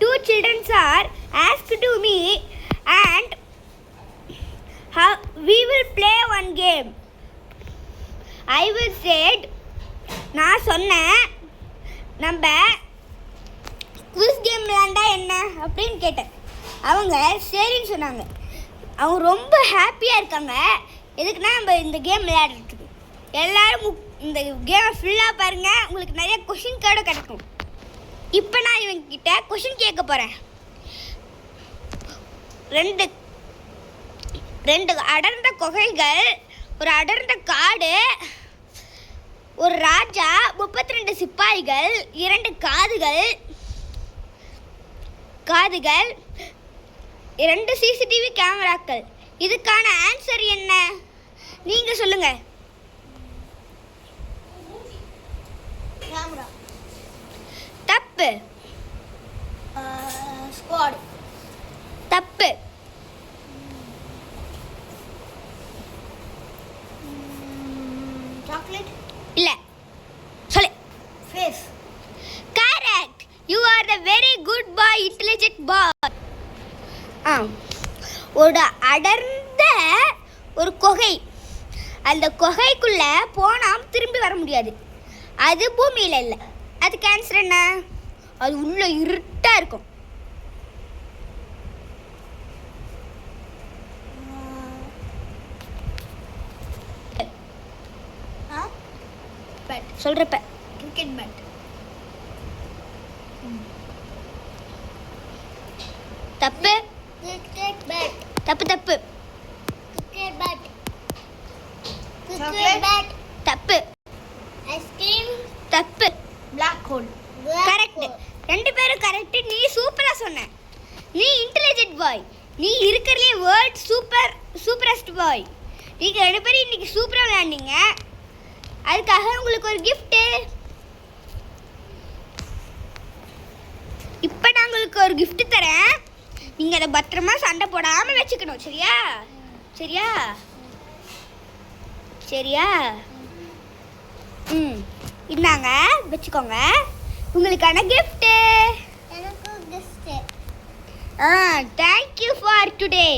two children are asked to me and how we will play one game. I will said நான் சொன்னேன் நம்ம quiz game விளையாண்டா என்ன அப்படின்னு கேட்டேன். அவங்க சரின்னு சொன்னாங்க. அவங்க ரொம்ப ஹாப்பியாக இருக்காங்க. எதுக்குன்னா நம்ம இந்த கேம் விளையாடுறதுக்கு. எல்லோரும் இந்த கேமை ஃபுல்லாக பாருங்கள், உங்களுக்கு நிறைய கொஷின் கார்டு கிடைக்கும். இப்போ நான் இவங்ககிட்ட கொஷின் கேட்க போகிறேன். ரெண்டு அடர்ந்த குகைகள், ஒரு அடர்ந்த காடு, ஒரு ராஜா, 32 சிப்பாய்கள், 2 காதுகள், 2 சிசிடிவி கேமராக்கள். இதுக்கான ஆன்சர் என்ன? நீங்க சொல்லுங்க. கேமரா. தப்பு. ஸ்குவாட். தப்பு. சாக்லேட். இல்ல, சொல்லு. Face. Correct. You are the very good boy, intelligent boy. ஒரு அடர்ந்த ஒரு குகை. அந்த குகைக்குள்ள போனால் திரும்பி வர முடியாது. அது பூமியில் இல்லை. அதுக்கு ஆன்சர் என்ன? அது உள்ள இருட்டாக இருக்கும். பேட். சொல்கிறப்ப கிரிக்கெட் பேட். தப்பு. Cricket bat. தப்பு. Cricket bat. Cricket bat. தப்பு. ஐஸ்கிரீம். தப்பு. Black hole. கரெக்ட். 2 பேரும் கரெக்ட். நீ சூப்பரா சொன்ன. நீ இன்டெலிஜென்ட் பாய். நீ இருக்கிறதுலே வேர்ல்ட் சூப்பரஸ்ட் பாய். நீங்க 2 பேரும் இன்னைக்கு சூப்பரா விளையாண்டீங்க. அதுக்காக உங்களுக்கு ஒரு gift. இப்போ நான் உங்களுக்கு ஒரு gift தரேன். நீங்க அதை பத்திரமா சண்டை போடாம வச்சுக்கணும். சரியா? இந்தாங்க, வச்சுக்கோங்க. உங்களுக்கான gift. எனக்கு gift. Thank you for today.